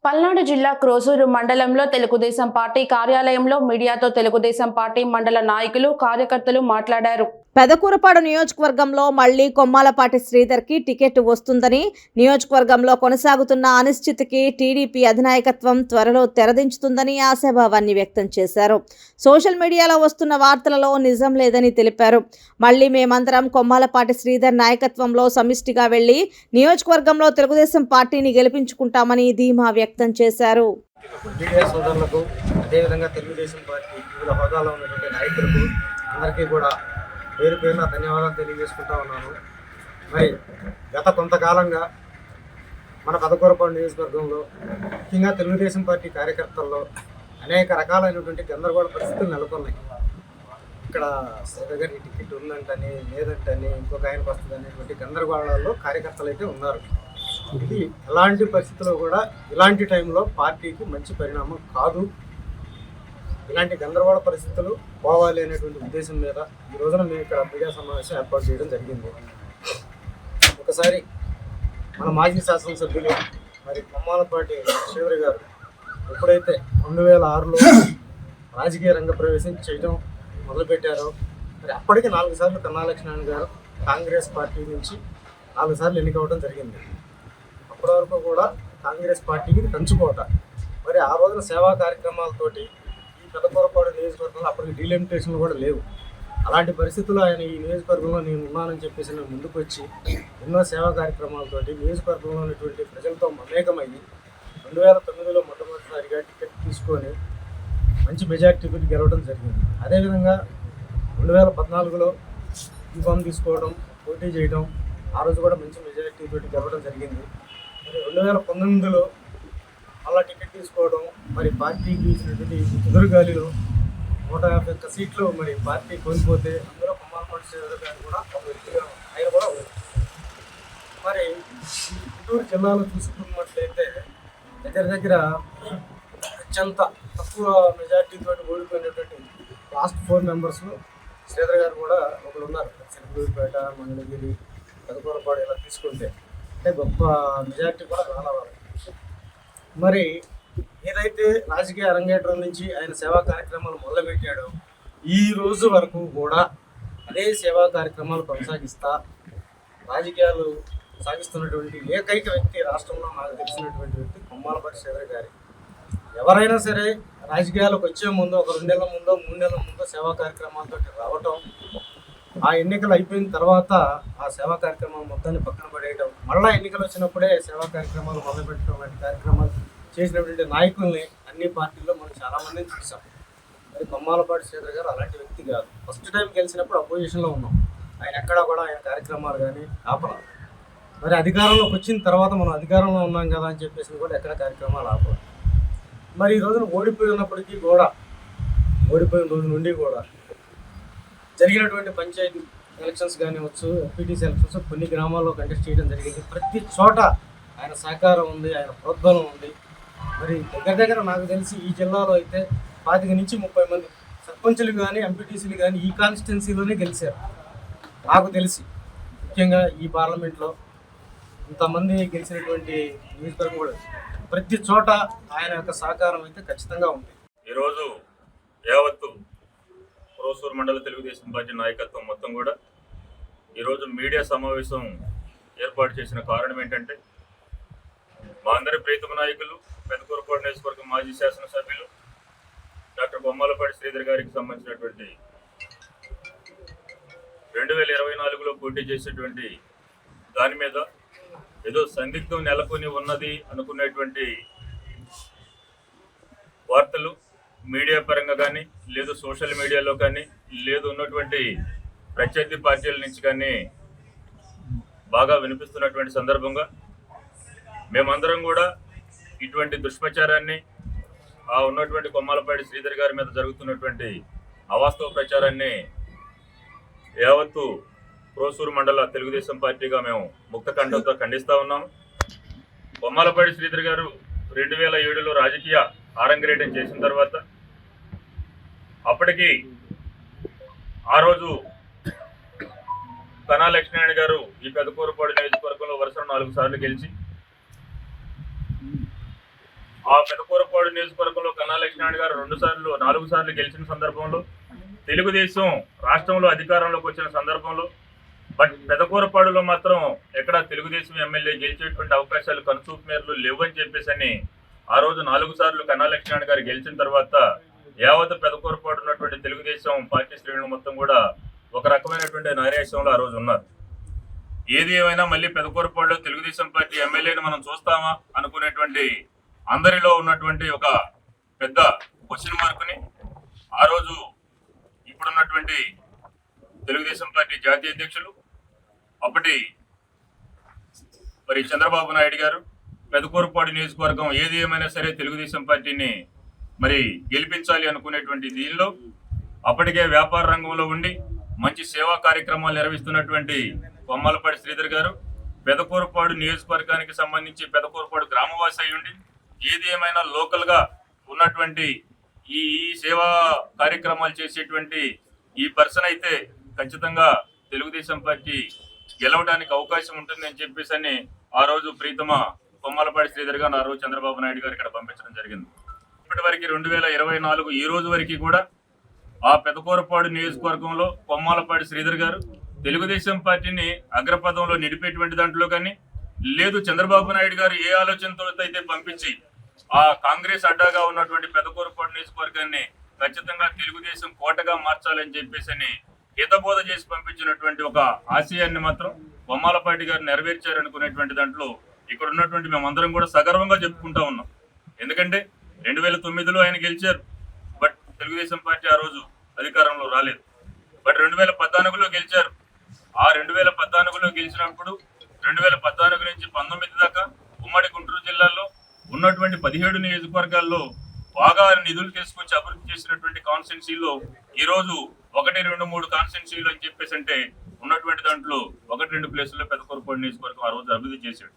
పల్నాడు జిల్లా క్రోసూరు మండలంలో తెలుగుదేశం పార్టీ కార్యాలయంలో మీడియాతో తెలుగుదేశం పార్టీ మండల నాయకులు కార్యకర్తలు మాట్లాడారు. పెదకూరపాడు నియోజకవర్గంలో మళ్లీ కొమ్మాలపాటి శ్రీధర్కి టికెట్ వస్తుందని, నియోజకవర్గంలో కొనసాగుతున్న అనిశ్చితికి టీడీపీ అధినాయకత్వం త్వరలో తెరదించుతుందని ఆశాభావాన్ని వ్యక్తం చేశారు. సోషల్ మీడియాలో వస్తున్న వార్తలలో నిజం లేదని తెలిపారు. మళ్లీ మేమందరం కొమ్మాలపాటి శ్రీధర్ నాయకత్వంలో సమిష్టిగా వెళ్లి నియోజకవర్గంలో తెలుగుదేశం పార్టీని గెలిపించుకుంటామని ధీమా వ్యక్తం చేశారు. పేరు పేరున ధన్యవాదాలు తెలియజేసుకుంటా ఉన్నాను. మరి గత కొంతకాలంగా మన పెదకూరపాడు నియోజకవర్గంలో ముఖ్యంగా తెలుగుదేశం పార్టీ కార్యకర్తల్లో అనేక రకాలైనటువంటి గందరగోళ పరిస్థితులు నెలకొన్నాయి. ఇక్కడ శ్రీధర్కి టికెట్ ఉందంటని, లేదంటని, ఇంకొక ఆయనకు వస్తుంది అనేటువంటి గందరగోళాల్లో కార్యకర్తలు అయితే ఉన్నారు. ఇది ఎలాంటి పరిస్థితుల్లో కూడా ఇలాంటి టైంలో పార్టీకి మంచి పరిణామం కాదు. ఇలాంటి గందరగోళ పరిస్థితులు పోవాలి అనేటువంటి ఉద్దేశం మీద ఈ రోజున మేము ఇక్కడ మీడియా సమావేశం ఏర్పాటు చేయడం జరిగింది. ఒకసారి మన మాజీ శాసనసభ్యులు మరి కొమ్మాలపాటి శ్రీధర్ గారు ఎప్పుడైతే 2006లో రాజకీయ రంగ ప్రవేశం చేయడం మొదలుపెట్టారో మరి అప్పటికి 4 సార్లు కన్నా లక్ష్మణ్ గారు కాంగ్రెస్ పార్టీ నుంచి 4 సార్లు ఎన్నికవడం జరిగింది. అప్పటి వరకు కూడా కాంగ్రెస్ పార్టీకి కంచుకోట. మరి ఆ రోజున సేవా కార్యక్రమాలతోటి పెదకూరపాడు నియోజకవర్గంలో అప్పటికి డీలిమిటేషన్లు కూడా లేవు. అలాంటి పరిస్థితుల్లో ఆయన ఈ నియోజకవర్గంలో నేను ఉన్నానని చెప్పేసి నేను ముందుకు వచ్చి ఎన్నో సేవా కార్యక్రమాలతోటి నియోజకవర్గంలో ఉన్నటువంటి ప్రజలతో మమేకమయ్యి 2009లో మొట్టమొదటిసారిగా టికెట్ తీసుకొని మంచి మెజార్టీతో గెలవడం జరిగింది. అదేవిధంగా 2014లో బీఫామ్ తీసుకోవడం, పోటీ చేయడం, ఆ రోజు కూడా మంచి మెజార్టీతో గెలవడం జరిగింది. మరి 2019లో అలా టికెట్ తీసుకోవడం, మరి పార్టీకి ఇచ్చినటువంటి ఎదురుగాలిలో 151 సీట్లు మరి పార్టీ కోల్పోతే అందులో కొమ్మాలపాటి శ్రీధర్ గారు కూడా ఒక వ్యక్తిగా ఆయన కూడా మరి గుంటూరు జిల్లాలో చూసుకున్నట్లయితే దగ్గర అత్యంత తక్కువ మెజార్టీతో ఓడిపోయినటువంటి లాస్ట్ 4 మెంబర్స్లో శ్రీధర్ గారు కూడా ఒకరు ఉన్నారు. చిలకలూరిపేట, మంగళగిరి, పెదకూరపాడు ఇలా తీసుకుంటే అంటే గొప్ప మెజార్టీ కూడా రావాలి. మరి ఏదైతే రాజకీయ అరంగేట్రం నుంచి ఆయన సేవా కార్యక్రమాలు మొదలుపెట్టాడో ఈ రోజు వరకు కూడా అదే సేవా కార్యక్రమాలు కొనసాగిస్తా రాజకీయాలు సాగిస్తున్నటువంటి ఏకైక వ్యక్తి రాష్ట్రంలో నాకు తెలిసినటువంటి వ్యక్తి కొమ్మాలపాటి శ్రీధర్ గారి. ఎవరైనా సరే రాజకీయాలకు వచ్చే ముందు ఒక 2 నెలల ముందో 3 నెలల ముందో సేవా కార్యక్రమాలతో రావటం, ఆ ఎన్నికలు అయిపోయిన తర్వాత ఆ సేవా కార్యక్రమం మొత్తాన్ని పక్కన పడేయటం, మళ్ళీ ఎన్నికలు వచ్చినప్పుడే సేవా కార్యక్రమాలు మొదలుపెట్టడం వంటి కార్యక్రమాలు చేసినటువంటి నాయకుల్ని అన్ని పార్టీల్లో మనం చాలామందిని చూసాం. మరి కొమ్మాలపాటి శ్రీధర్ గారు అలాంటి వ్యక్తి కాదు. ఫస్ట్ టైం గెలిచినప్పుడు అపోజిషన్లో ఉన్నాం. ఆయన ఎక్కడా కూడా ఆయన కార్యక్రమాలు కానీ ఆపడం. మరి అధికారంలోకి వచ్చిన తర్వాత మనం అధికారంలో ఉన్నాం కదా అని చెప్పేసి కూడా ఎక్కడ కార్యక్రమాలు ఆపడం. మరి ఈ రోజున ఓడిపోయినప్పటికీ కూడా ఓడిపోయిన రోజు నుండి కూడా జరిగినటువంటి పంచాయతీ ఎలక్షన్స్ కానివచ్చు, ఎంపీటీసీ ఎలక్షన్స్ కొన్ని గ్రామాల్లో కంటెస్ట్ చేయడం జరిగింది. ప్రతి చోట ఆయన సహకారం ఉంది, ఆయన ప్రోద్బలం ఉంది. మరి దగ్గర నాకు తెలిసి ఈ జిల్లాలో అయితే 25 నుంచి 30 మంది సర్పంచులు కానీ ఎంపీటీసీలు కానీ ఈ కాన్స్టిట్యున్సీలోనే గెలిచారు నాకు తెలిసి. ముఖ్యంగా ఈ పార్లమెంట్లో ఇంతమంది గెలిచినటువంటి నియోజకవర్గం కూడా ప్రతి చోట ఆయన యొక్క సహకారం అయితే ఖచ్చితంగా ఉంది. ఈరోజు యావత్తు క్రోసూరు మండల తెలుగుదేశం పార్టీ నాయకత్వం మొత్తం కూడా ఈరోజు మీడియా సమావేశం ఏర్పాటు చేసిన కారణం ఏంటంటే, మా అందరి ప్రీతమ నాయకులు పెదకూరపాడు నియోజకవర్గం మాజీ శాసనసభ్యులు డాక్టర్ కొమ్మాలపాటి శ్రీధర్ గారికి సంబంధించినటువంటి 2024లో పోటీ చేసేటువంటి దాని మీద ఏదో సందిగ్ధం నెలకొని ఉన్నది అనుకునేటువంటి వార్తలు మీడియా పరంగా కానీ, లేదు సోషల్ మీడియాలో కానీ, లేదు ఉన్నటువంటి ప్రత్యర్థి పార్టీల నుంచి కానీ బాగా వినిపిస్తున్నటువంటి సందర్భంగా మేమందరం కూడా ఇటువంటి దుష్ప్రచారాన్ని, ఆ ఉన్నటువంటి కొమ్మాలపాటి శ్రీధర్ గారి మీద జరుగుతున్నటువంటి అవాస్తవ ప్రచారాన్ని యావత్తు క్రోసూరు మండల తెలుగుదేశం పార్టీగా మేము ముక్త కంఠంతో ఖండిస్తూ ఉన్నాము. కొమ్మాలపాటి శ్రీధర్ గారు 2007లో రాజకీయ ఆరంగరేటం చేసిన తర్వాత అప్పటికి ఆ రోజు కన్నా లక్ష్మణ్ గారు ఈ పెదకూరపాడు నియోజకవర్గంలో వరుస 4 సార్లు గెలిచి ఆ పెదకూరపాడు నియోజకవర్గంలో కన్నా లక్ష్మీనారాయణ గారు 4 సార్లు గెలిచిన సందర్భంలో, తెలుగుదేశం రాష్ట్రంలో అధికారంలోకి వచ్చిన సందర్భంలో, బట్ పెదకూరపాడులో మాత్రం ఎక్కడ తెలుగుదేశం ఎమ్మెల్యే గెలిచేటువంటి అవకాశాలు కనుచూపు మేరలు లేవని చెప్పేసి ఆ రోజు 4 సార్లు కన్నా లక్ష్మీనారాయణ గారు గెలిచిన తర్వాత యావత్ పెదకూరపాడు ఉన్నటువంటి తెలుగుదేశం పార్టీ శ్రేణులు మొత్తం కూడా ఒక రకమైనటువంటి నైరాశ్యంలో ఆ రోజు ఉన్నారు. ఏది ఏమైనా మళ్ళీ పెదకూరపాడులో తెలుగుదేశం పార్టీ ఎమ్మెల్యేని మనం చూస్తామా అనుకునేటువంటి అందరిలో ఉన్నటువంటి ఒక పెద్ద క్వశ్చన్ మార్కుని ఆ రోజు ఇప్పుడున్నటువంటి తెలుగుదేశం పార్టీ జాతీయ అధ్యక్షులు అప్పటి మరి చంద్రబాబు నాయుడు గారు పెదకూరపాడు నియోజకవర్గం ఏది ఏమైనా సరే తెలుగుదేశం పార్టీని మరి గెలిపించాలి అనుకునేటువంటి దీనిలో అప్పటికే వ్యాపార రంగంలో ఉండి మంచి సేవా కార్యక్రమాలు నిర్వహిస్తున్నటువంటి కొమ్మాలపాటి శ్రీధర్ గారు పెదకూరపాడు నియోజకవర్గానికి సంబంధించి పెదకూరపాడు గ్రామవాసి అయి ఉండి ఏది ఏమైనా లోకల్ గా ఉన్నటువంటి ఈ సేవా కార్యక్రమాలు చేసేటువంటి ఈ పర్సన్ అయితే ఖచ్చితంగా తెలుగుదేశం పార్టీ గెలవడానికి అవకాశం ఉంటుంది అని చెప్పేసి ఆ రోజు ప్రీతమ కొమ్మాలపాటి శ్రీధర్ గారు ఆ రోజు చంద్రబాబు నాయుడు గారు ఇక్కడ పంపించడం జరిగింది. ఇప్పటి వరకు 2024 ఈ రోజు వరకు కూడా ఆ పెదకూరపాడు నియోజకవర్గంలో కొమ్మాలపాటి శ్రీధర్ గారు తెలుగుదేశం పార్టీని అగ్రపదంలో నిలిపేటువంటి దాంట్లో కానీ లేదు చంద్రబాబు నాయుడు గారు ఏ ఆలోచనతో అయితే పంపించి ఆ కాంగ్రెస్ అడ్డాగా ఉన్నటువంటి పెదకూరపాడు నియోజకవర్గాన్ని ఖచ్చితంగా తెలుగుదేశం కోటగా మార్చాలని చెప్పేసి హితబోధ చేసి పంపించినటువంటి ఒక ఆశయాన్ని మాత్రం కొమ్మాలపాటి గారు నెరవేర్చారనుకునేటువంటి దాంట్లో ఇక్కడ ఉన్నటువంటి మేమందరం కూడా సగర్వంగా చెప్పుకుంటా ఉన్నాం. ఎందుకంటే 2009లో ఆయన గెలిచారు, బట్ తెలుగుదేశం పార్టీ ఆ రోజు అధికారంలో రాలేదు. బట్ 2014లో గెలిచారు. ఆ 2014లో గెలిచినప్పుడు 2014 నుంచి 19 దాకా ఉమ్మడి గుంటూరు జిల్లాలో ఉన్నటువంటి 17 నియోజకవర్గాల్లో బాగా నిధులు తీసుకొచ్చి అభివృద్ధి చేసినటువంటి కాన్స్టిట్యున్సీలో ఈ రోజు 1, 2, 3 కాన్స్టిట్యున్సీలు అని చెప్పేసి అంటే ఉన్నటువంటి దాంట్లో 1, 2 ప్లేసుల్లో పెదకూరపాడు నియోజకవర్గం ఆ రోజు అభివృద్ధి చేశాడు.